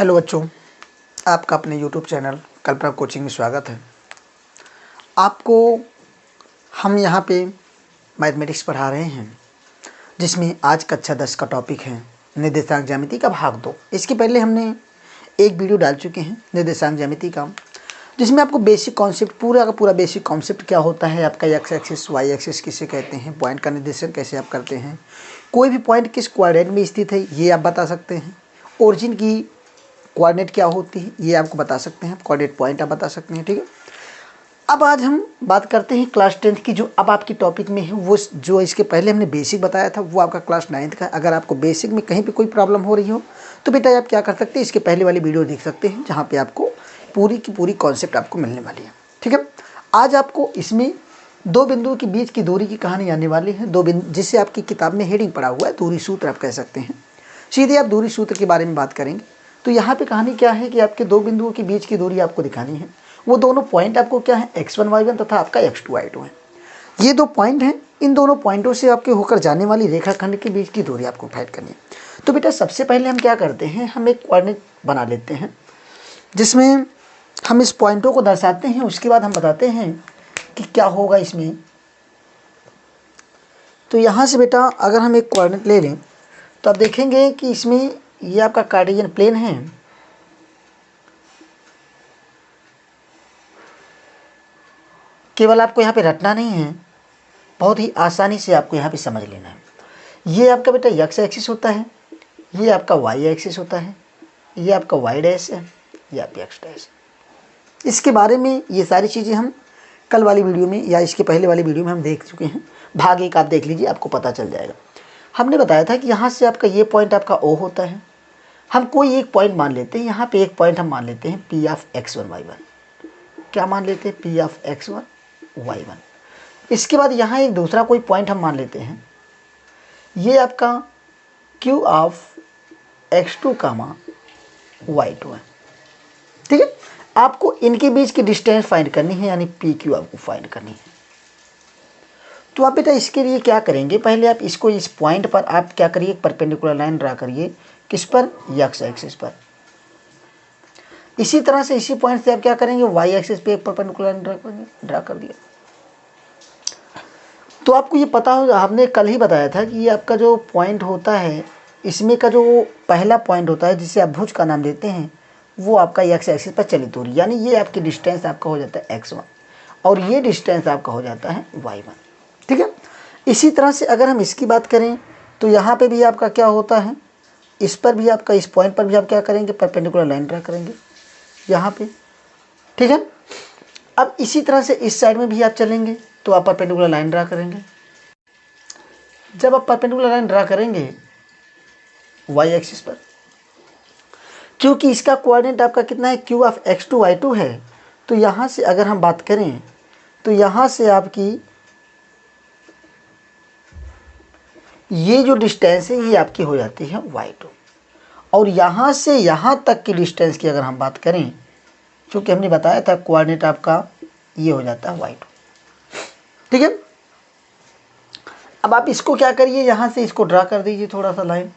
Hello बच्चों, आपका अपने यूट्यूब चैनल कल्पना कोचिंग में स्वागत है। आपको हम यहाँ पे मैथमेटिक्स पढ़ा रहे हैं, जिसमें आज कक्षा 10 का टॉपिक है निर्देशांक ज्यामिति का भाग 2। इसके पहले हमने एक वीडियो डाल चुके हैं निर्देशांक ज्यामिति का, जिसमें आपको बेसिक कॉन्सेप्ट, पूरा का पूरा बेसिक कॉन्सेप्ट क्या होता है, आपका एक्स एक्सिस वाई एक्सिस किसे कहते हैं, पॉइंट का निर्देशन कैसे आप करते हैं, कोई भी पॉइंट किस कोऑर्डिनेट में स्थित है ये आप बता सकते हैं, ओरिजिन की कोऑर्डिनेट क्या होती है ये आपको बता सकते हैं, कोऑर्डिनेट पॉइंट आप बता सकते हैं। ठीक है, अब आज हम बात करते हैं क्लास 10 की, जो अब आपकी टॉपिक में है। वो जो इसके पहले हमने बेसिक बताया था वो आपका क्लास 9 का। अगर आपको बेसिक में कहीं पे कोई प्रॉब्लम हो रही हो तो बेटा आप क्या कर सकते हैं, इसके पहले वाली वीडियो देख सकते हैं, जहाँ पे आपको पूरी की पूरी कॉन्सेप्ट आपको मिलने वाली है। ठीक है, आज आपको इसमें दो बिंदुओं के बीच की दूरी की कहानी आने वाली है। दो बिंदु, जिससे आपकी किताब में हेडिंग पड़ा हुआ है दूरी सूत्र आप कह सकते हैं। सीधे आप दूरी सूत्र के बारे में बात करेंगे। तो यहाँ पे कहानी क्या है कि आपके दो बिंदुओं के बीच की दूरी आपको दिखानी है। वो दोनों पॉइंट आपको क्या है, x1 y1 तथा आपका x2 y2 है। ये दो पॉइंट हैं, इन दोनों पॉइंटों से आपके होकर जाने वाली रेखाखंड के बीच की दूरी आपको फाइंड करनी है। तो बेटा सबसे पहले हम क्या करते हैं, हम एक कोऑर्डिनेट बना लेते हैं जिसमें हम इस पॉइंटों को दर्शाते हैं। उसके बाद हम बताते हैं कि क्या होगा इसमें। तो यहाँ से बेटा अगर हम एक कोऑर्डिनेट ले लें तो आप देखेंगे कि इसमें ये आपका कार्टेशियन प्लेन है, केवल आपको यहाँ पे रटना नहीं है, बहुत ही आसानी से आपको यहाँ पे समझ लेना है। ये आपका बेटा एक्स एक्सिस होता है, ये आपका वाई एक्सिस होता है, ये आपका वाई डैश है, ये आपका एक्स डैश। इसके बारे में ये सारी चीज़ें हम कल वाली वीडियो में या इसके पहले वाली वीडियो में हम देख चुके हैं। भाग 1 आप देख लीजिए, आपको पता चल जाएगा। हमने बताया था कि यहाँ से आपका ये पॉइंट आपका ओ होता है। हम कोई एक पॉइंट मान लेते हैं, यहाँ पे एक पॉइंट हम मान लेते हैं P ऑफ x1 y1। क्या मान लेते हैं, P ऑफ x1 y1। इसके बाद यहाँ एक दूसरा कोई पॉइंट हम मान लेते हैं, ये आपका Q ऑफ x2 y2 है। ठीक है, आपको इनके बीच की डिस्टेंस फाइंड करनी है, यानी PQ आपको फाइंड करनी है। तो आप बेटा इसके लिए क्या करेंगे, पहले आप इसको इस पॉइंट पर आप क्या करिए, परपेंडिकुलर लाइन ड्रा करिए। किस पर, एक्स एक्सिस पर। इसी तरह से इसी पॉइंट से आप क्या करेंगे, वाई एक्सिस पे एक परपेंडिकुलर लाइन ड्रा कर दिया। तो आपको ये पता हो, हमने कल ही बताया था कि ये आपका जो पॉइंट होता है, इसमें का जो पहला पॉइंट होता है जिसे आप भुज का नाम देते हैं, वो आपका एक्स एक्सिस पर चलित दूरी, यानी ये आपकी डिस्टेंस आपका हो जाता है x1 और ये डिस्टेंस आपका हो जाता है y1। ठीक है, इसी तरह से अगर हम इसकी बात करें तो यहाँ पे भी आपका क्या होता है, इस पर भी आपका, इस पॉइंट पर भी आप क्या करेंगे, परपेंडिकुलर लाइन ड्रा करेंगे यहाँ पे। ठीक है, अब इसी तरह से इस साइड में भी आप चलेंगे तो आप परपेंडिकुलर लाइन ड्रा करेंगे। जब आप परपेंडिकुलर लाइन ड्रा करेंगे वाई एक्सिस पर, क्योंकि इसका कोऑर्डिनेट आपका कितना है, Q ऑफ x2 y2 है, तो यहाँ से अगर हम बात करें तो यहाँ से आपकी ये जो डिस्टेंस है ये आपकी हो जाती है y2, और यहाँ से यहाँ तक की डिस्टेंस की अगर हम बात करें, क्योंकि हमने बताया था कोऑर्डिनेट आपका ये हो जाता है y2। ठीक है, अब आप इसको क्या करिए, यहाँ से इसको ड्रा कर दीजिए थोड़ा सा लाइन।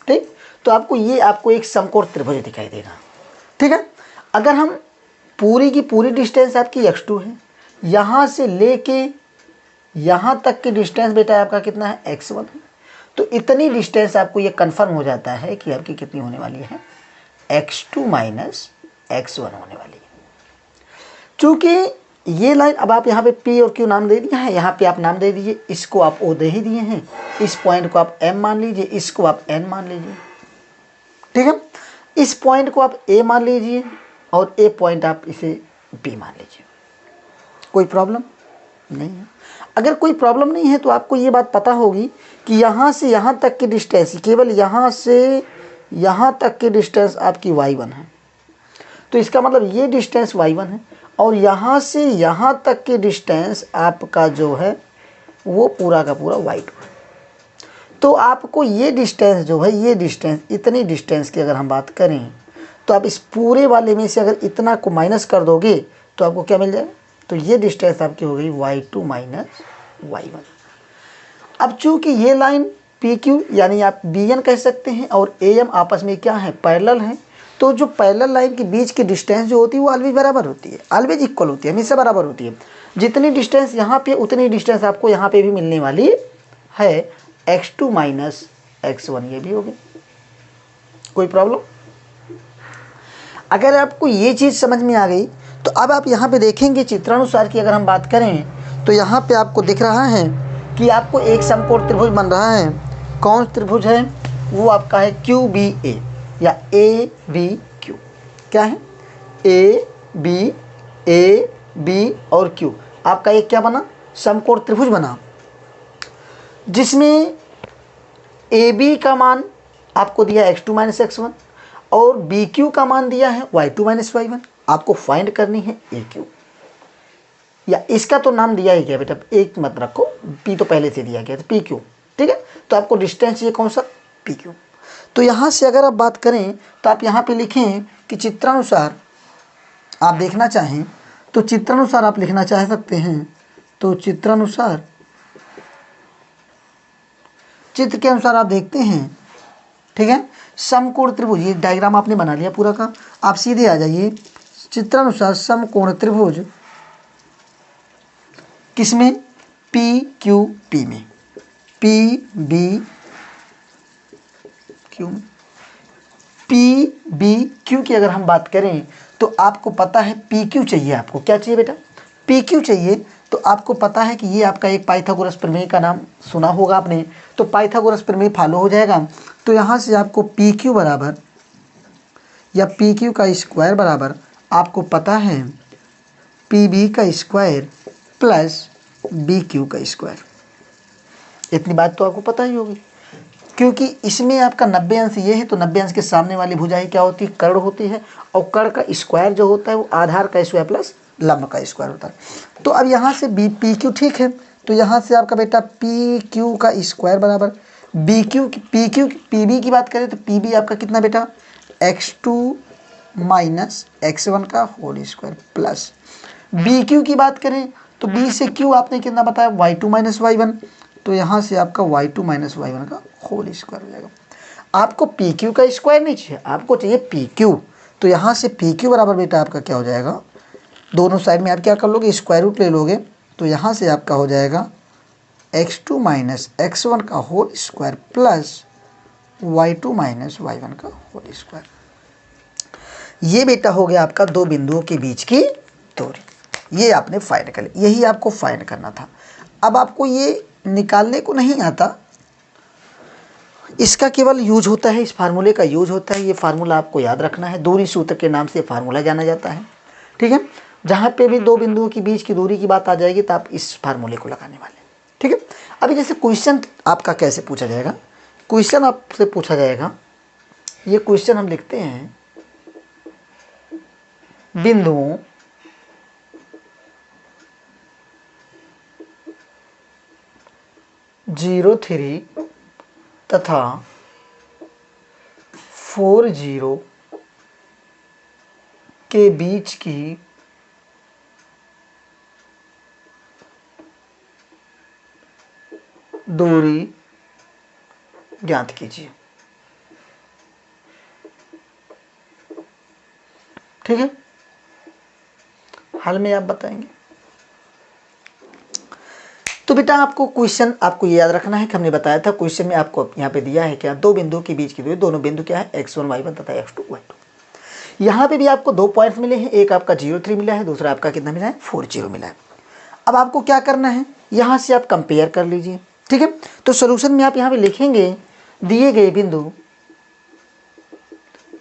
ठीक, तो आपको एक समकोण त्रिभुज दिखाई देगा। ठीक है, अगर हम पूरी की पूरी डिस्टेंस आपकी x2 है, यहाँ से लेके यहाँ तक की डिस्टेंस बेटा आपका कितना है, x1 है, तो इतनी डिस्टेंस आपको ये कंफर्म हो जाता है कि आपकी कितनी होने वाली है, x2 माइनस x1 होने वाली है। चूँकि ये लाइन, अब आप यहाँ पे P और Q नाम दे दिया है, यहाँ पे आप नाम दे दीजिए, इसको आप O दे ही दिए हैं, इस पॉइंट को आप M मान लीजिए, इसको आप N मान लीजिए। ठीक है, इस पॉइंट को आप A मान लीजिए और A पॉइंट आप इसे B मान लीजिए। कोई प्रॉब्लम नहीं है। अगर कोई प्रॉब्लम नहीं है तो आपको ये बात पता होगी कि यहाँ से यहाँ तक की डिस्टेंस, केवल यहाँ से यहाँ तक की डिस्टेंस आपकी y1 है, तो इसका मतलब ये डिस्टेंस y1 है, और यहाँ से यहाँ तक की डिस्टेंस आपका जो है वो पूरा का पूरा y2 है। तो आपको ये डिस्टेंस जो है, ये डिस्टेंस, इतनी डिस्टेंस की अगर हम बात करें तो आप इस पूरे वाले में से अगर इतना को माइनस कर दोगे तो आपको क्या मिल जाएगा, तो ये डिस्टेंस आपकी हो गई y2 माइनस y1। अब चूंकि ये लाइन पी क्यू यानी आप बी एन कह सकते हैं और ए एम आपस में क्या है, पैरेलल हैं। तो जो पैरेलल लाइन के बीच की डिस्टेंस जो होती है वो ऑलवेज बराबर होती है, ऑलवेज इक्वल होती है, हमेशा बराबर होती है। जितनी डिस्टेंस यहाँ पे उतनी डिस्टेंस आपको यहाँ पे भी मिलने वाली है, x2 माइनस x1, ये भी हो गई। कोई प्रॉब्लम? अगर आपको ये चीज़ समझ में आ गई तो अब आप यहाँ पे देखेंगे चित्रानुसार की अगर हम बात करें तो यहाँ पे आपको दिख रहा है कि आपको एक समकोण त्रिभुज बन रहा है। कौन त्रिभुज है? वो आपका है क्यू बी ए या ए बी क्यू। क्या है? ए बी और क्यू, आपका एक क्या बना? समकोण त्रिभुज बना, जिसमें ए बी का मान आपको दिया x2 माइनस x1 और बी क्यू का मान दिया है y2 माइनस y1। आपको फाइंड करनी है ए क्यू, या इसका तो नाम दिया ही गया बेटा, एक मत रखो, पी तो पहले से दिया गया था, पी क्यू। ठीक है, तो आपको डिस्टेंस ये कौन सा? P Q. तो यहाँ से अगर आप बात करें तो आप यहाँ पे लिखें कि चित्रानुसार आप देखना चाहें तो चित्रानुसार आप लिखना चाह सकते हैं। तो चित्रानुसार, चित्र के अनुसार आप देखते हैं, ठीक है, समकोण त्रिभुज, ये डायग्राम आपने बना लिया पूरा का। आप सीधे आ जाइए चित्रानुसार समकोण त्रिभुज किसमें? पी क्यू पी में, पी बी क्यू में। पी बी क्यू की अगर हम बात करें तो आपको पता है पी क्यू चाहिए। आपको क्या चाहिए बेटा? पी क्यू चाहिए। तो आपको पता है कि ये आपका एक पाइथागोरस प्रमेय का नाम सुना होगा आपने, तो पाइथागोरस प्रमेय फॉलो हो जाएगा। तो यहाँ से आपको पी क्यू बराबर या पी क्यू का स्क्वायर बराबर आपको पता है पी बी का स्क्वायर प्लस बी क्यू का स्क्वायर। इतनी बात तो आपको पता ही होगी, क्योंकि इसमें आपका 90 अंश ये है तो 90 अंश के सामने वाली भुजाएं क्या होती है? कर्ण होती है, और कर्ण का स्क्वायर जो होता है वो आधार का स्क्वायर प्लस लंब का स्क्वायर होता है। तो अब यहाँ से बी पी क्यू, ठीक है, तो यहाँ से आपका बेटा पी क्यू का स्क्वायर बराबर B Q, P Q P B की बात करें तो पी बी आपका कितना बेटा? x2 माइनस x1 का whole square plus B Q की बात करें तो बी से क्यू आपने कितना बताया? y2 माइनस y1, तो यहाँ से आपका y2 माइनस y1 का होल स्क्वायर हो जाएगा। आपको पी क्यू का स्क्वायर नहीं चाहिए, आपको चाहिए पी क्यू। तो यहाँ से पी क्यू बराबर बेटा आपका क्या हो जाएगा? दोनों साइड में आप क्या कर लोगे? स्क्वायर रूट ले लोगे। तो यहाँ से आपका हो जाएगा x2 माइनस x1 का whole square plus y2 minus y1 का होल स्क्वायर। ये बेटा हो गया आपका दो बिंदुओं के बीच की दूरी। ये आपने फाइंड कर लिया, यही आपको फाइंड करना था। अब आपको ये निकालने को नहीं आता, इसका केवल यूज होता है, इस फार्मूले का यूज होता है। ये फार्मूला आपको याद रखना है, दूरी सूत्र के नाम से फार्मूला जाना जाता है। ठीक है, जहाँ पे भी दो बिंदुओं के बीच की दूरी की बात आ जाएगी तो आप इस फार्मूले को लगाने वाले। ठीक है, अभी जैसे क्वेश्चन आपका कैसे पूछा जाएगा? क्वेश्चन आपसे पूछा जाएगा, ये क्वेश्चन हम लिखते हैं, बिंदुओं जीरो थ्री तथा 40 के बीच की दूरी ज्ञात कीजिए। ठीक है, हल में आप बताएंगे। तो बेटा आपको क्वेश्चन आपको ये याद रखना है कि हमने बताया था क्वेश्चन में आपको यहाँ पे दिया है क्या? दो बिंदुओं के बीच की दूरी, दोनों बिंदु क्या है? x1 y1 तथा x2 y2। यहाँ पे भी आपको दो पॉइंट्स मिले हैं, एक आपका 0,3 मिला है, दूसरा आपका कितना मिला है? 40 मिला है। अब आपको क्या करना है? यहाँ से आप कंपेयर कर लीजिए। ठीक है, तो सोल्यूशन में आप यहाँ पे लिखेंगे दिए गए बिंदु,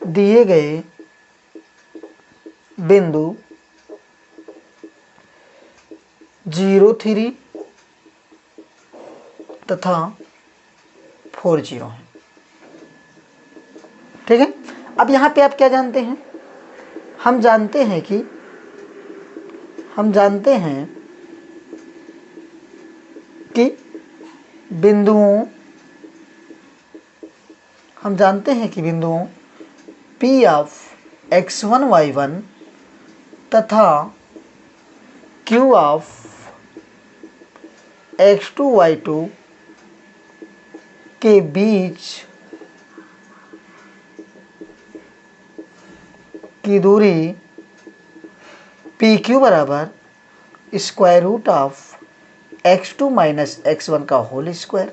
दिए गए बिंदु 0,3 तथा 40 है। ठीक है, अब यहाँ पे आप क्या जानते हैं? हम जानते हैं कि बिंदुओं P ऑफ x1 y1 तथा Q ऑफ x2 y2 के बीच की दूरी पी क्यू बराबर square root of x2 minus x1 का whole square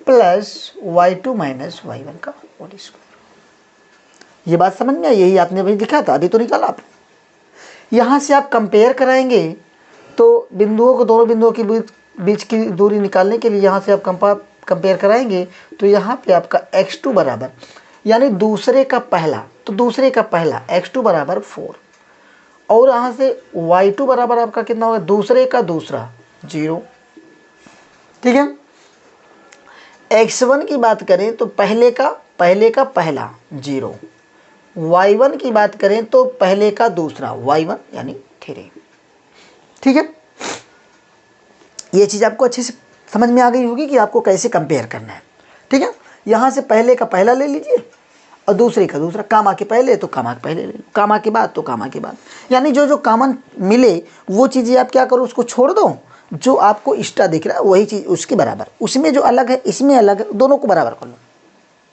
plus y2 minus y1 का होल स्क्वायर। ये बात समझ में आई? यही आपने अभी लिखा था, अभी तो निकाला आप। यहाँ से आप कंपेयर कराएंगे तो बिंदुओं को, दोनों बिंदुओं के बीच की दूरी निकालने के लिए यहाँ से आप कंपेयर कराएंगे तो यहाँ पे आपका x2 बराबर, यानी दूसरे का पहला, तो दूसरे का पहला x2 बराबर 4 और यहाँ से y2 बराबर आपका कितना होगा, दूसरे का दूसरा 0। ठीक है। x1 की बात करें तो पहले का पहला 0, y1 की बात करें तो पहले का दूसरा y1 यानी 3। ठीक है। ये चीज़ आपको अच्छे से समझ में आ गई होगी कि आपको कैसे कंपेयर करना है। ठीक है। यहाँ से पहले का पहला ले लीजिए और दूसरे का दूसरा, कामा के पहले तो कामा के पहले ले लो, कामा के बाद तो कामा के बाद, यानी जो जो कॉमन मिले वो चीज़ें आप क्या करो, उसको छोड़ दो। जो आपको एक्स्ट्रा दिख रहा है वही चीज़ उसके बराबर, उसमें जो अलग है इसमें अलग है, दोनों को बराबर कर लो।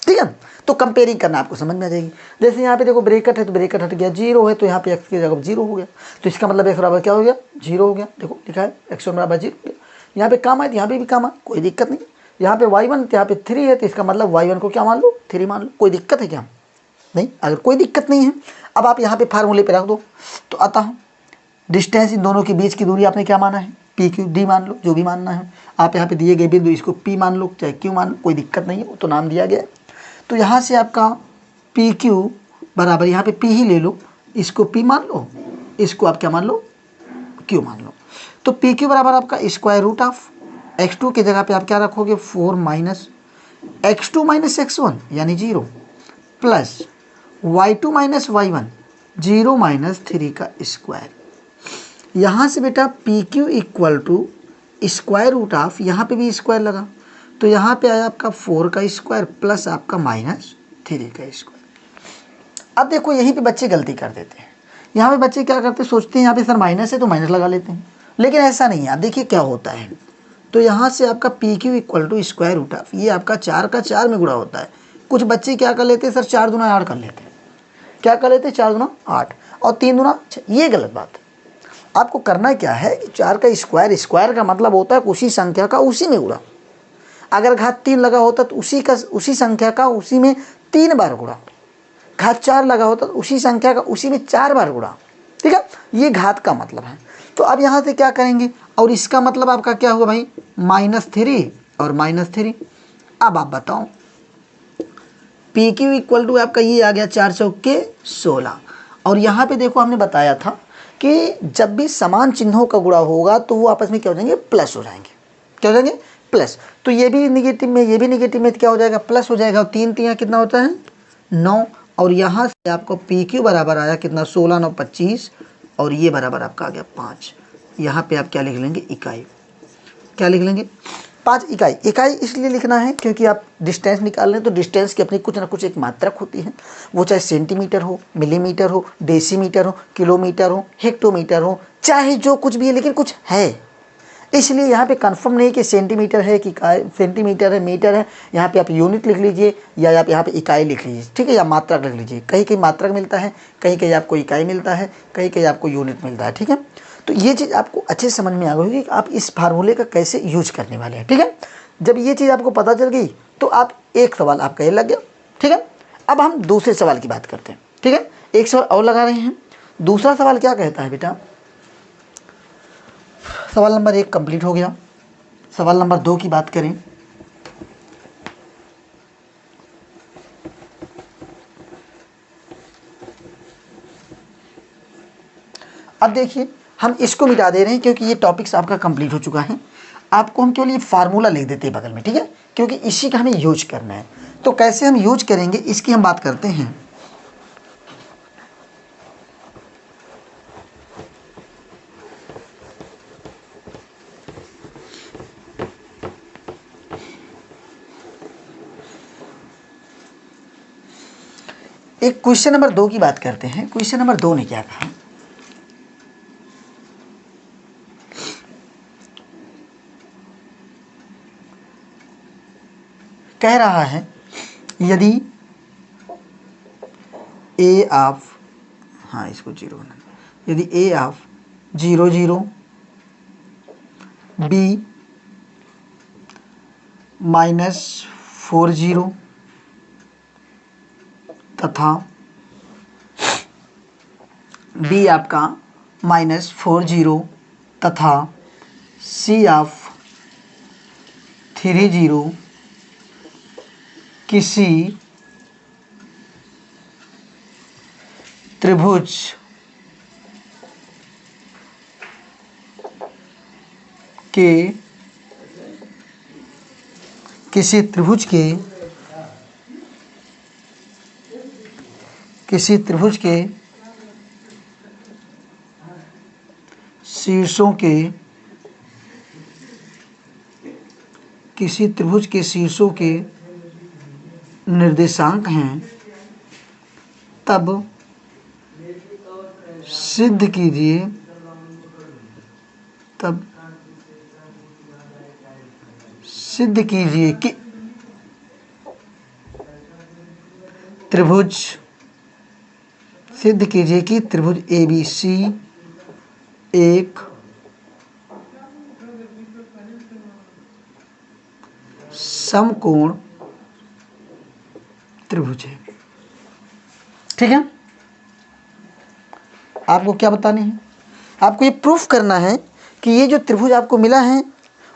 ठीक है। तो कंपेयरिंग करना आपको समझ में आ जाएगी। जैसे यहाँ पे देखो ब्रेकेट है तो ब्रेकेट हट गया, 0 है तो यहाँ पे x की जगह 0 हो गया, तो इसका मतलब x बराबर क्या हो गया, 0 हो गया। देखो लिखा है x1 बराबर 0 हो गया। यहाँ पे कामा है तो यहाँ पे भी कामा, कोई दिक्कत नहीं। यहाँ पे y1 तो यहाँ पे 3 है तो इसका मतलब y1 को क्या मान लो, 3 मान लो। कोई दिक्कत है क्या? नहीं। अगर कोई दिक्कत नहीं है, अब आप यहाँ पे फार्मूले पे रख दो। तो अतः डिस्टेंस इन दोनों के बीच की दूरी आपने क्या माना है, पी क्यू डी मान लो, जो भी मानना है। आप यहाँ पे दिए गए बिंदु इसको पी मान लो चाहे क्यू मान लो, कोई दिक्कत नहीं है, वो तो नाम दिया गया है। तो यहाँ से आपका पी क्यू बराबर, यहाँ पे पी ही ले लो, इसको पी मान लो, इसको आप क्या मान लो, क्यू मान लो। तो पी क्यू बराबर आपका स्क्वायर रूट ऑफ x2 की जगह पे आप क्या रखोगे, 4 माइनस x2 माइनस x1 यानी 0 plus y2 minus y1 0 minus 3 का स्क्वायर। यहाँ से बेटा P Q equal to square root of, यहाँ पे भी स्क्वायर लगा तो यहाँ पे आया आपका 4 का स्क्वायर प्लस आपका माइनस 3 का स्क्वायर। अब देखो यहीं पे बच्चे गलती कर देते हैं। यहाँ पे बच्चे क्या करते हैं, सोचते हैं यहाँ पे सर माइनस है तो माइनस लगा लेते हैं, लेकिन ऐसा नहीं है। अब देखिए क्या होता है, तो यहाँ से आपका P Q equal to square root of, ये आपका 4 का 4 में गुणा होता है। कुछ बच्चे क्या कर लेते हैं, सर 4 दूना 8 कर लेते हैं। क्या कर लेते हैं, 4 दूना 8 और 3 दूना 6। ये गलत बात है। आपको करना क्या है कि 4 का स्क्वायर, स्क्वायर का मतलब होता है उसी संख्या का उसी में गुणा। अगर घात 3 लगा होता तो उसी संख्या का उसी में 3 बार गुणा। घात 4 लगा होता तो उसी संख्या का उसी में 4 बार गुणा। ठीक है। ये घात का मतलब है। तो अब यहाँ से क्या करेंगे, और इसका मतलब आपका क्या हुआ भाई, -3 और -3। अब आप बताओ पी क्यू इक्वल टू आपका ये आ गया 4 चौके 16। और यहाँ पे देखो हमने बताया था कि जब भी समान चिन्हों का गुणा होगा तो वो आपस में क्या हो जाएंगे, प्लस हो जाएंगे। क्या हो जाएंगे, प्लस। तो ये भी निगेटिव में, ये भी निगेटिव में क्या हो जाएगा, प्लस हो जाएगा। और 3 3 कितना होता है, 9। और यहाँ से आपको पी क्यू बराबर आया कितना, 16 9 25 और ये बराबर आपका आ गया 5। यहाँ पे आप क्या लिख लेंगे, इकाई। क्या लिख लेंगे, 5 इकाई। इकाई इसलिए लिखना है क्योंकि आप डिस्टेंस निकाल रहे हैं तो डिस्टेंस की अपनी कुछ ना कुछ एक मात्रक होती है। वो चाहे सेंटीमीटर हो, मिलीमीटर हो, डेसीमीटर हो, किलोमीटर हो, हेक्टोमीटर हो, चाहे जो कुछ भी है, लेकिन कुछ है। इसलिए यहाँ पे कंफर्म नहीं कि सेंटीमीटर है कि सेंटीमीटर है, मीटर है। यहाँ पे आप यूनिट लिख लीजिए या आप यहाँ पे इकाई लिख लीजिए। ठीक है। या मात्रक लिख लीजिए। कहीं कहीं मात्रक मिलता है, कहीं कहीं आपको इकाई मिलता है, कहीं कहीं आपको यूनिट मिलता है। ठीक है। तो ये चीज़ आपको अच्छे से समझ में आ गई कि आप इस फार्मूले का कैसे यूज करने वाले हैं। ठीक है। जब ये चीज़ आपको पता चल गई तो आप एक सवाल आपका ये लग गया। ठीक है। अब हम दूसरे सवाल की बात करते हैं। ठीक है। एक सवाल और लगा रहे हैं। दूसरा सवाल क्या कहता है बेटा, सवाल नंबर 1 कंप्लीट हो गया। सवाल नंबर 2 की बात करें, अब देखिए हम इसको मिटा दे रहे हैं क्योंकि ये टॉपिक्स आपका कंप्लीट हो चुका है। आपको हम केवल ये फार्मूला लिख देते हैं बगल में। ठीक है। क्योंकि इसी का हमें यूज करना है। तो कैसे हम यूज करेंगे इसकी हम बात करते हैं। एक क्वेश्चन नंबर 2 की बात करते हैं। क्वेश्चन नंबर 2 ने क्या कहा, कह रहा है यदि ए ऑफ, हाँ इसको 0 बनाना, यदि ए ऑफ 0 0 बी -4 0 तथा बी आपका -4 0 तथा सी ऑफ 3 0 किसी त्रिभुज के किसी त्रिभुज के शीर्षों के किसी त्रिभुज के शीर्षों के निर्देशांक हैं, तब सिद्ध कीजिए कि त्रिभुज ABC एक समकोण त्रिभुज है। ठीक है, आपको क्या बतानी है? आपको ये प्रूफ करना है कि ये जो त्रिभुज आपको मिला है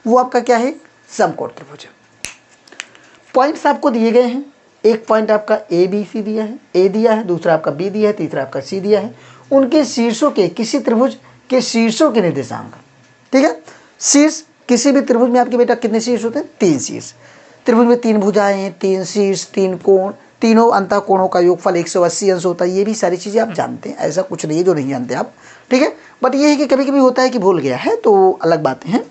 वो आपका क्या है? समकोण त्रिभुज है। पॉइंट्स आपको दिए गए हैं। एक पॉइंट आपका ABC दिया है, A दिया है, दूसरा आपका B दिया है, तीसरा आपका C दिया है। उनके शीर्षों के, किसी त्रिभुज के शीर्षों के निर्देशांक। ठीक है, शीर्ष किसी भी त्रिभुज में आपके बेटा कितने शीर्ष होते हैं? 3 शीर्ष। त्रिभुज में 3 भुजाएं, 3 शीर्ष, 3 कोण, तीनों अंतः कोणों का योगफल 180 अंश होता है। ये भी सारी चीज़ें आप जानते हैं, ऐसा कुछ नहीं है जो नहीं जानते आप। ठीक है, बट ये है कि कभी कभी होता है कि भूल गया है तो अलग बातें हैं।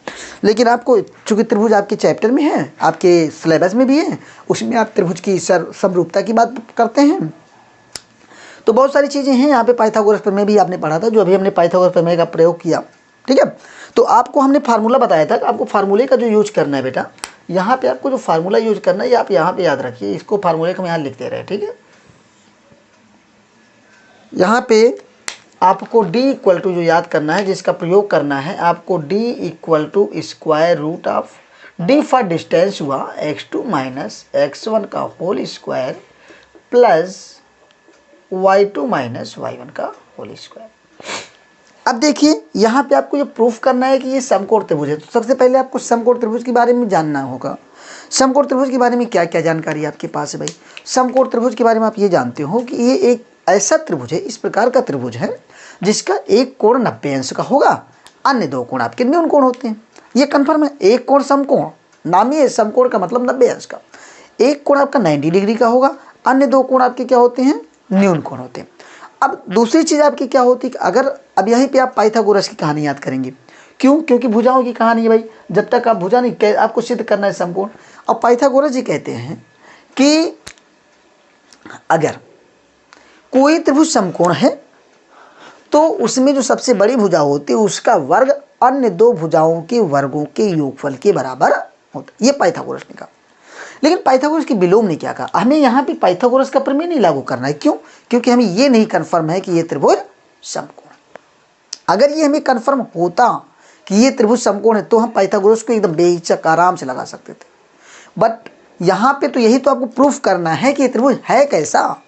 लेकिन आपको चूँकि त्रिभुज आपके चैप्टर में है, आपके सिलेबस में भी है, उसमें आप त्रिभुज की समरूपता की बात करते हैं, तो बहुत सारी चीज़ें हैं। यहाँ पे पाइथागोरस प्रमेय भी आपने पढ़ा था, जो अभी हमने पाइथागोरस प्रमेय का प्रयोग किया। ठीक है, तो आपको हमने फार्मूला बताया था कि आपको फार्मूले का जो यूज करना है बेटा, यहाँ पे आपको जो फार्मूला यूज करना है ये आप यहाँ पे याद रखिए। इसको फार्मूले को हम यहाँ लिखते रहे। ठीक है, यहाँ पे आपको D इक्वल टू जो याद करना है, जिसका प्रयोग करना है, आपको D equal to square root of D for distance हुआ x2 माइनस x1 का whole square plus y2 minus y1 का होल स्क्वायर। अब देखिए यहाँ पे आपको ये प्रूफ करना है कि ये समकोण त्रिभुज है। तो सबसे पहले आपको समकोण त्रिभुज के बारे में जानना होगा। समकोण त्रिभुज के बारे में क्या क्या जानकारी आपके पास है भाई? समकोण त्रिभुज के बारे में आप ये जानते हो कि ये एक ऐसा त्रिभुज है, इस प्रकार का त्रिभुज है जिसका एक कोण 90 अंश का होगा, अन्य 2 कोण आपके न्यून कोण होते हैं। ये कन्फर्म है। एक कोण समकोण, नाम ही है समकोण का मतलब 90 अंश का। एक कोण आपका 90 डिग्री का होगा, अन्य 2 कोण आपके क्या होते हैं? न्यून कोण होते हैं। अब दूसरी चीज़ आपकी क्या होती है कि अगर अब यहीं पे आप पाइथागोरस की कहानी याद करेंगे। क्यों? क्योंकि भुजाओं की कहानी है भाई। जब तक आप भुजा नहीं, आपको सिद्ध करना है समकोण। अब पाइथागोरस जी कहते हैं कि अगर कोई त्रिभुज समकोण है तो उसमें जो सबसे बड़ी भुजा होती है उसका वर्ग अन्य 2 भुजाओं के वर्गों के योगफल के बराबर होता है। ये पाइथागोरस ने कहा। लेकिन पाइथागोरस की विलोम ने क्या कहा? हमें यहाँ पे पाइथागोरस का प्रमेय नहीं लागू करना है। क्यों? क्योंकि हमें ये नहीं कन्फर्म है कि ये त्रिभुज समकोण है। अगर ये हमें कन्फर्म होता कि ये त्रिभुज समकोण है तो हम पाइथागोरस को एकदम बेहिचक आराम से लगा सकते थे। बट यहाँ पे तो यही तो आपको प्रूफ करना है कि ये त्रिभुज है कैसा,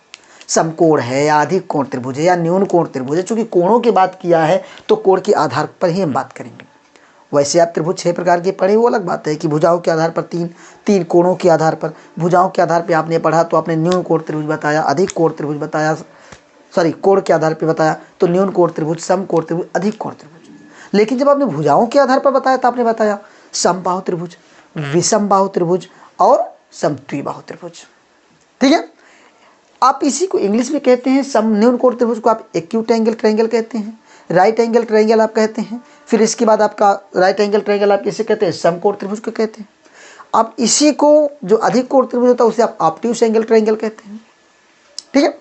समकोण है या अधिक कोण त्रिभुज है या न्यून कोण त्रिभुज है। चूंकि कोणों की बात किया है तो कोण के आधार पर ही हम बात करेंगे। वैसे आप त्रिभुज 6 प्रकार के पढ़े, वो अलग बात है कि भुजाओं के आधार पर 3 कोणों के आधार पर, भुजाओं के आधार पर आपने पढ़ा तो आपने न्यून कोण त्रिभुज बताया, अधिक कोण त्रिभुज बताया, कोण के आधार पर बताया तो न्यून कोण त्रिभुज, सम कोण त्रिभुज, अधिक कोण त्रिभुज। लेकिन जब आपने भुजाओं के आधार पर बताया तो आपने बताया समबाहु त्रिभुज, विषम बाहु त्रिभुज और समद्विबाहु त्रिभुज। ठीक है, आप इसी को इंग्लिश में कहते हैं सम न्यून कोण त्रिभुज को आप एक्यूट एंगल ट्रायंगल कहते हैं, राइट एंगल ट्रायंगल आप कहते हैं। फिर इसके बाद आपका राइट एंगल ट्रायंगल आप किसे कहते हैं? समकोण त्रिभुज को कहते हैं। आप इसी को जो अधिक कोण त्रिभुज होता है उसे आप ऑब्ट्यूज एंगल ट्रायंगल कहते हैं। ठीक है,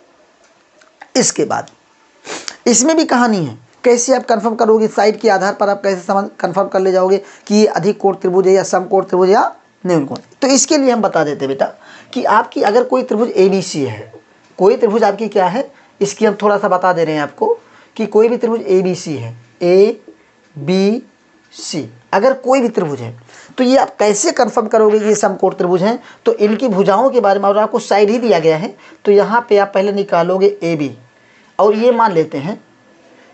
इसके बाद इसमें भी कहानी है। कैसे आप कंफर्म करोगे? साइड के आधार पर आप कैसे कंफर्म कर ले जाओगे कि ये अधिक कोण त्रिभुज है या समकोण त्रिभुज या न्यून कोण। तो इसके लिए हम बता देते बेटा, कि आपकी अगर कोई त्रिभुज ABC है, कोई त्रिभुज आपकी क्या है, इसकी हम थोड़ा सा बता दे रहे हैं आपको कि कोई भी त्रिभुज ABC है, ABC अगर कोई भी त्रिभुज है, तो ये आप कैसे कंफर्म करोगे ये समकोण त्रिभुज हैं? तो इनकी भुजाओं के बारे में, और आपको साइड ही दिया गया है, तो यहाँ पे आप पहले निकालोगे AB, और ये मान लेते हैं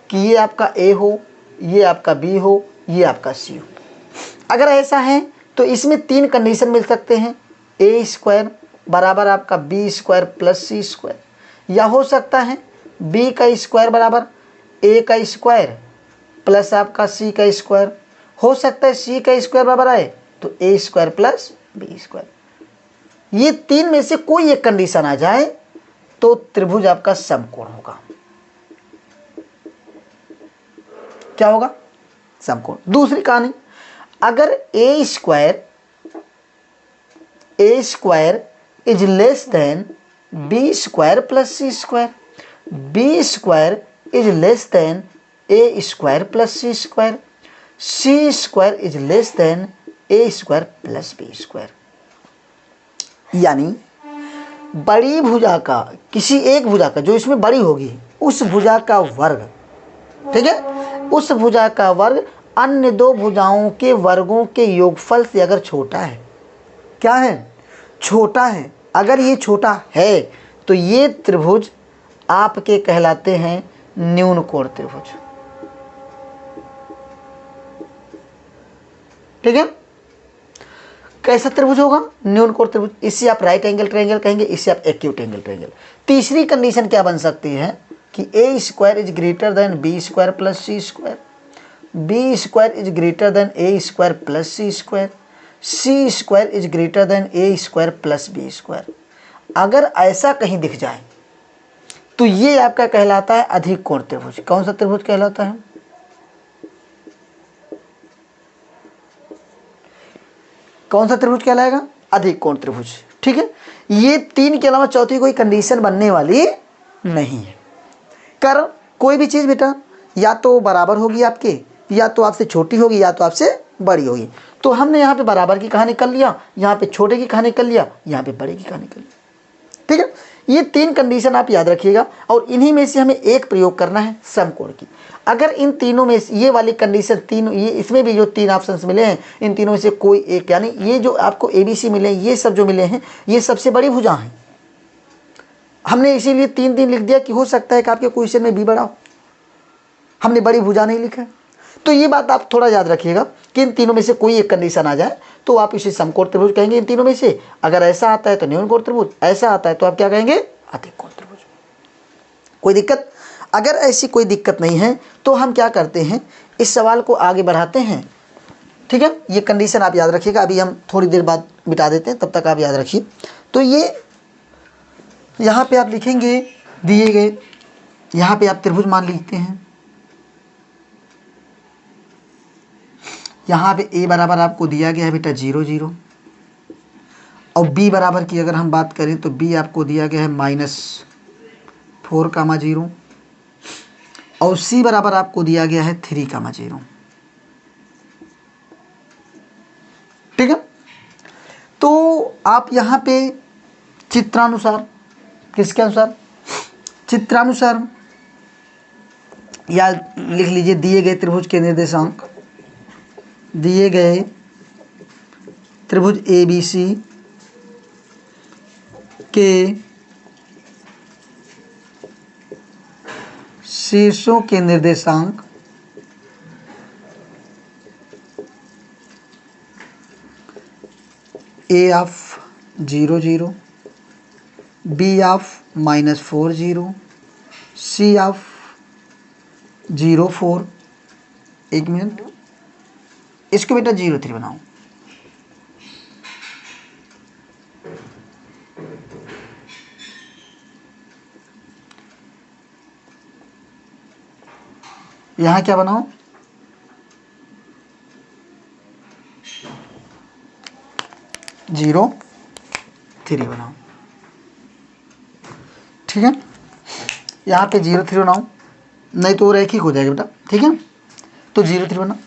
कि ये आपका A हो, ये आपका B हो, ये आपका C हो। अगर ऐसा है तो इसमें 3 कंडीशन मिल सकते हैं, A² बराबर आपका B² प्लस C², या हो सकता है B² बराबर A² प्लस आपका C², हो सकता है C² बराबर आए तो A² प्लस B²। ये 3 में से कोई एक कंडीशन आ जाए तो त्रिभुज आपका समकोण होगा। क्या होगा? समकोण। दूसरी कहानी, अगर A² is less than B² plus C², B² is less than A² plus C², C² is less than A² plus B²। यानी बड़ी भुजा का, किसी एक भुजा का जो इसमें बड़ी होगी, उस भुजा का वर्ग, ठीक है, उस भुजा का वर्ग अन्य 2 भुजाओं के वर्गों के योगफल से अगर छोटा है, क्या है? छोटा है। अगर ये छोटा है तो ये त्रिभुज आपके कहलाते हैं न्यून कोण त्रिभुज। ठीक है, कैसा त्रिभुज होगा? न्यून कोण त्रिभुज। इसे आप राइट एंगल ट्रायंगल कहेंगे, इसे आप एक्यूट एंगल ट्रायंगल। तीसरी कंडीशन क्या बन सकती है कि A² is greater than B² plus C², B² is greater than A² plus C², C² is greater than A² plus B²। अगर ऐसा कहीं दिख जाए तो ये आपका कहलाता है अधिक कोण त्रिभुज। कौन सा त्रिभुज कहलाता है? कौन सा त्रिभुज कहलाएगा? अधिक कोण त्रिभुज। ठीक है, ये 3 के अलावा चौथी कोई कंडीशन बनने वाली नहीं है। कर कोई भी चीज बेटा या तो बराबर होगी आपके, या तो आपसे छोटी होगी, या तो आपसे बड़ी होगी। तो हमने यहाँ पे बराबर की कहानी कर लिया, यहाँ पे छोटे की कहानी कर लिया, यहाँ पे बड़े की कहानी कर लिया। ठीक है, ये 3 कंडीशन आप याद रखिएगा, और इन्हीं में से हमें एक प्रयोग करना है समकोण की। अगर इन तीनों में से ये वाली कंडीशन, तीनों ये इसमें भी जो 3 ऑप्शंस मिले हैं, इन तीनों में से कोई एक, यानी ये जो आपको ABC मिले, ये सब जो मिले हैं, ये सबसे बड़ी भुजा हैं। हमने इसीलिए 3 लिख दिया कि हो सकता है कि आपके क्वेश्चन में B बड़ा हो, हमने बड़ी भुजा नहीं लिखा। तो ये बात आप थोड़ा याद रखिएगा कि इन तीनों में से कोई एक कंडीशन आ जाए तो आप इसे समकोण त्रिभुज कहेंगे इन तीनों में से। अगर ऐसा आता है तो न्यून कोण त्रिभुज, ऐसा आता है तो आप क्या कहेंगे? अधिक कोण त्रिभुज। कोई दिक्कत? अगर ऐसी कोई दिक्कत नहीं है तो हम क्या करते हैं, इस सवाल को आगे बढ़ाते हैं। ठीक है, ये कंडीशन आप याद रखिएगा, अभी हम थोड़ी देर बाद मिटा देते हैं, तब तक आप याद रखिए। तो ये यहाँ पे आप लिखेंगे दिए गए, यहाँ पे आप त्रिभुज मान लिखते हैं। यहाँ पे A बराबर आपको दिया गया है बेटा 0 0, और B बराबर की अगर हम बात करें तो B आपको दिया गया है -4, 0, और C बराबर आपको दिया गया है 3, 0। ठीक है, तो आप यहाँ पे चित्रानुसार, किसके अनुसार? चित्रानुसार या लिख लीजिए दिए गए त्रिभुज के निर्देशांक, दिए गए त्रिभुज ABC के शीर्षों के निर्देशांक A of 0 0, B of -4 0, C of 0 4। एक मिनट, इसको बेटा 0 3 बनाओ। यहाँ क्या बनाओ? 0 3 बनाओ। ठीक है, यहाँ पे 0 3 बनाओ, नहीं तो रैखिक हो जाएगा बेटा। ठीक है, तो 0 3 बनाओ।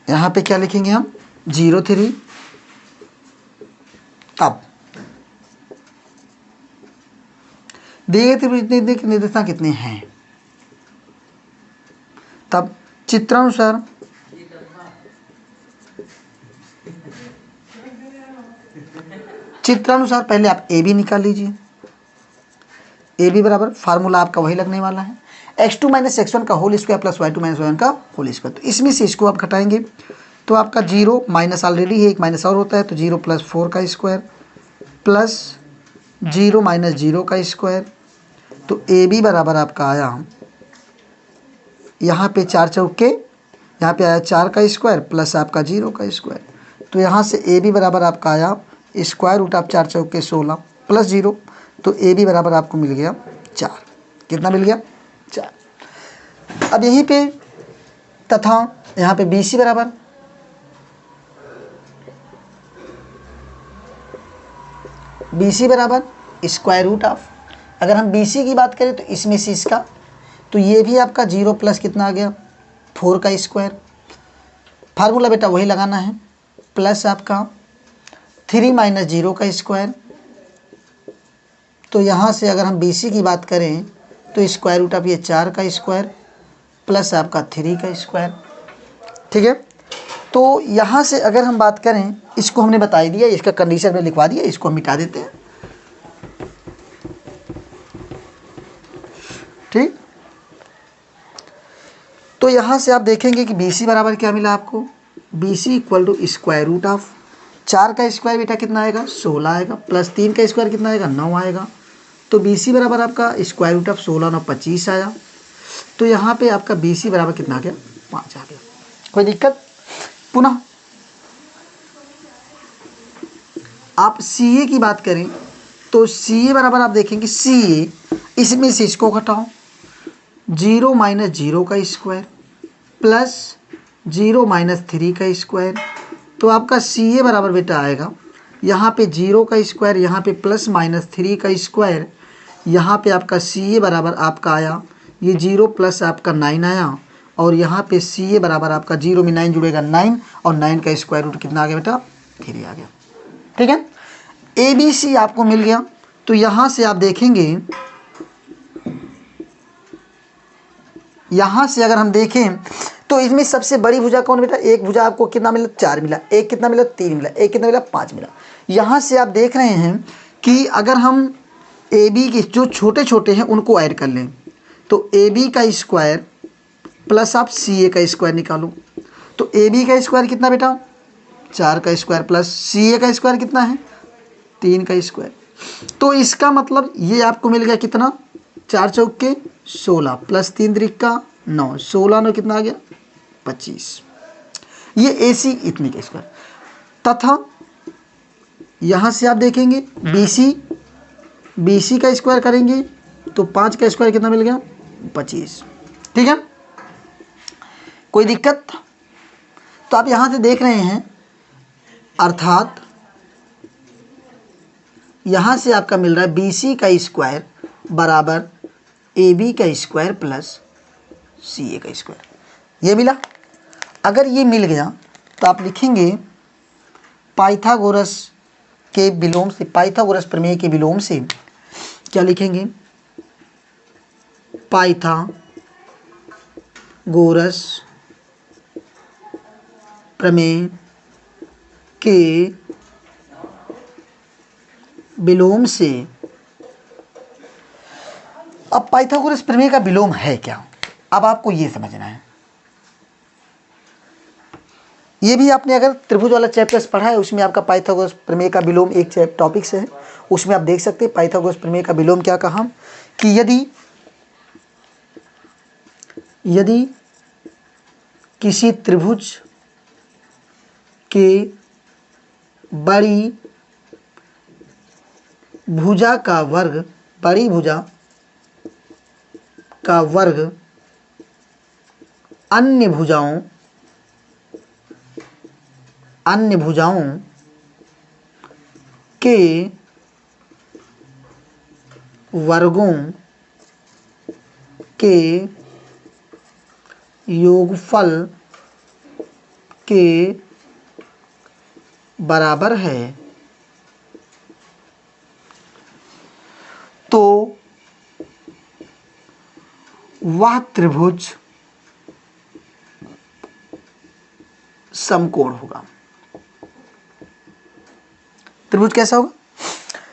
यहाँ पे क्या लिखेंगे हम? 0 3। अब दिए गए त्रिभुज के निर्देशांक कितने हैं। तब चित्रानुसार पहले आप ए बी निकाल लीजिए। ए बी बराबर फार्मूला आपका वही लगने वाला है, x2 माइनस x1 का whole square plus y2 minus y1 का होल स्क्वायर। तो इसमें से इसको आप घटाएंगे तो आपका 0 माइनस ऑलरेडी है, एक माइनस और होता है, तो 0 प्लस 4 का स्क्वायर प्लस 0 माइनस 0 का स्क्वायर। तो ए बी बराबर आपका आया, यहाँ पे 4 चौके, यहाँ पे आया 4 का स्क्वायर प्लस आपका 0 का स्क्वायर। तो यहाँ से ए बी बराबर आपका आया स्क्वायर रूट ऑफ 4 चौके 16 प्लस 0। तो ए बी बराबर आपको मिल गया 4। कितना मिल गया? 4। अब यहीं पे तथा यहाँ पे बी सी बराबर स्क्वायर रूट ऑफ, अगर हम बी सी की बात करें तो इसमें से इसका, तो ये भी आपका 0 प्लस कितना आ गया 4 का स्क्वायर। फार्मूला बेटा वही लगाना है, प्लस आपका 3 माइनस 0 का स्क्वायर। तो यहाँ से अगर हम बी सी की बात करें तो स्क्वायर रूट ऑफ ये 4 का स्क्वायर प्लस आपका 3 का स्क्वायर। ठीक है, तो यहाँ से अगर हम बात करें, इसको हमने बता ही दिया, इसका कंडीशन में लिखवा दिया, इसको हम मिटा देते हैं। ठीक, तो यहाँ से आप देखेंगे कि बी सी बराबर क्या मिला आपको, B C equal to square root of 4 का स्क्वायर बेटा कितना आएगा 16 आएगा, प्लस 3 का स्क्वायर कितना आएगा 9 आएगा। तो बी सी बराबर आपका स्क्वायर रूट ऑफ 16 9 25 आया। तो यहाँ पे आपका बी सी बराबर कितना आ गया 5 आ गया। कोई दिक्कत? पुनः आप सी ए की बात करें तो सी ए बराबर आप देखेंगे सी ए, इसमें से इसको घटाओ, 0 माइनस 0 का स्क्वायर प्लस 0 माइनस 3 का स्क्वायर। तो आपका सी ए बराबर बेटा आएगा, यहाँ पे 0 का स्क्वायर, यहाँ पे प्लस माइनस 3 का स्क्वायर, यहाँ पे आपका सी ए बराबर आपका आया, ये 0 प्लस आपका 9 आया, और यहाँ पे सी ए बराबर आपका 0 में 9 जुड़ेगा 9, और 9 का स्क्वायर रूट कितना आ गया बेटा 3 आ गया। ठीक है, ए बी सी आपको मिल गया। तो यहाँ से आप देखेंगे, यहाँ से अगर हम देखें तो इसमें सबसे बड़ी भुजा कौन बेटा, एक भुजा आपको कितना मिला 4 मिला, एक कितना मिला 3 मिला, एक कितना मिला 5 मिला। यहाँ से आप देख रहे हैं कि अगर हम ए बी के जो छोटे छोटे हैं उनको ऐड कर लें तो ए बी का स्क्वायर प्लस आप सी ए का स्क्वायर निकालो। तो ए बी का स्क्वायर कितना बेटा 4 का स्क्वायर प्लस सी ए का स्क्वायर कितना है 3 का स्क्वायर। तो इसका मतलब ये आपको मिल गया कितना 4 चौके 16 प्लस 3 त्रिका 9, 16 9 कितना आ गया 25। ये ए सी इतने का स्क्वायर। तथा यहाँ से आप देखेंगे बी सी का स्क्वायर करेंगे तो 5 का स्क्वायर कितना मिल गया 25। ठीक है, कोई दिक्कत? तो आप यहाँ से देख रहे हैं, अर्थात यहाँ से आपका मिल रहा है बी सी का स्क्वायर बराबर ए बी का स्क्वायर प्लस सी ए का स्क्वायर, ये मिला। अगर ये मिल गया तो आप लिखेंगे पाइथागोरस के विलोम से, पाइथागोरस प्रमेय के विलोम से क्या लिखेंगे, पाइथागोरस प्रमेय के विलोम से। अब पाइथागोरस प्रमेय का विलोम है क्या, अब आपको ये समझना है। ये भी आपने अगर त्रिभुज वाला चैप्टर्स पढ़ा है उसमें आपका पाइथागोरस प्रमेय का विलोम एक टॉपिक से है, उसमें आप देख सकते हैं पाइथागोरस प्रमेय का विलोम क्या कहा कि यदि किसी त्रिभुज के बड़ी भुजा का वर्ग, बड़ी भुजा का वर्ग अन्य भुजाओं के वर्गों के योगफल के बराबर है तो वह त्रिभुज समकोण होगा। त्रिभुज कैसा होगा?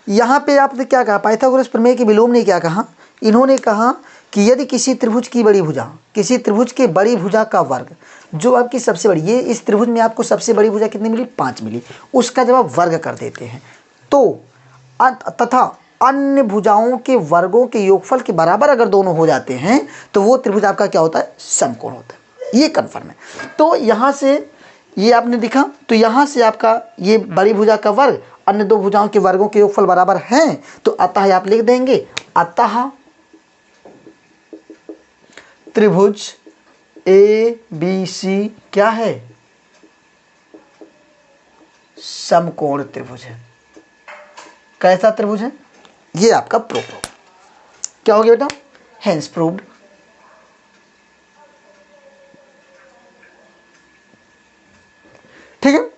यहां पे आपने क्या कहा, पाइथागोरस प्रमेय के विलोम ने क्या कहा, इन्होंने कहा कि यदि किसी त्रिभुज की बड़ी भुजा, किसी त्रिभुज के बड़ी भुजा का वर्ग, जो आपकी सबसे बड़ी, ये इस त्रिभुज में आपको सबसे बड़ी भुजा कितनी मिली, 5 मिली, उसका जब आप वर्ग कर देते हैं तो तथा अन्य भुजाओं के वर्गों के योगफल के बराबर अगर दोनों हो जाते हैं तो वो त्रिभुज आपका क्या होता है, समकोण होता है। ये कन्फर्म है। तो यहाँ से ये आपने दिखा, तो यहाँ से आपका ये बड़ी भुजा का वर्ग अन्य दो भुजाओं के वर्गों के योगफल बराबर हैं, तो अतः आप लिख देंगे अतः त्रिभुज ABC क्या है, समकोण त्रिभुज है। कैसा त्रिभुज है, ये आपका प्रूफ होगा। क्या हो गया बेटा, हेंस प्रूव्ड। ठीक है,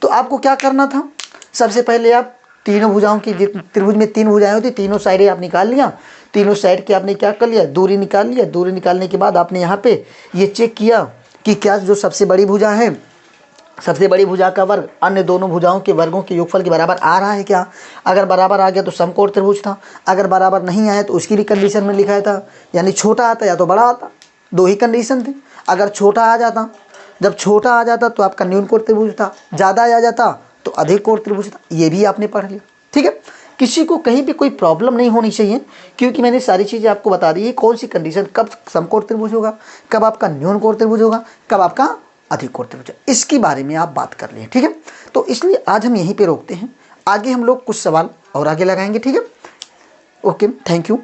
तो आपको क्या करना था, सबसे पहले आप तीनों भुजाओं की, त्रिभुज में 3 भुजाएं होती, तीनों साइडें आप निकाल लिया, तीनों साइड के आपने क्या कर लिया, दूरी निकाल लिया। दूरी निकालने के बाद आपने यहाँ पे ये चेक किया कि क्या जो सबसे बड़ी भुजा है, सबसे बड़ी भुजा का वर्ग अन्य दोनों भुजाओं के वर्गों के योगफल के बराबर आ रहा है क्या। अगर बराबर आ गया तो समकोण त्रिभुज था, अगर बराबर नहीं आया तो उसकी भी कंडीशन में लिखा था, यानी छोटा आता या तो बड़ा आता, 2 ही कंडीशन थी। अगर छोटा आ जाता, जब छोटा आ जाता तो आपका न्यूनकोण त्रिभुज था, ज़्यादा आ जाता तो अधिक कोण त्रिभुज था। ये भी आपने पढ़ लिया। ठीक है, किसी को कहीं भी कोई प्रॉब्लम नहीं होनी चाहिए, क्योंकि मैंने सारी चीज़ें आपको बता दी है, कौन सी कंडीशन, कब समकोण त्रिभुज होगा, कब आपका न्यूनकोण त्रिभुज होगा, कब आपका अधिक कोण त्रिभुज, इसके बारे में आप बात कर लें। ठीक है, तो इसलिए आज हम यहीं पे रोकते हैं, आगे हम लोग कुछ सवाल और आगे लगाएंगे। ठीक है, ओके, थैंक यू।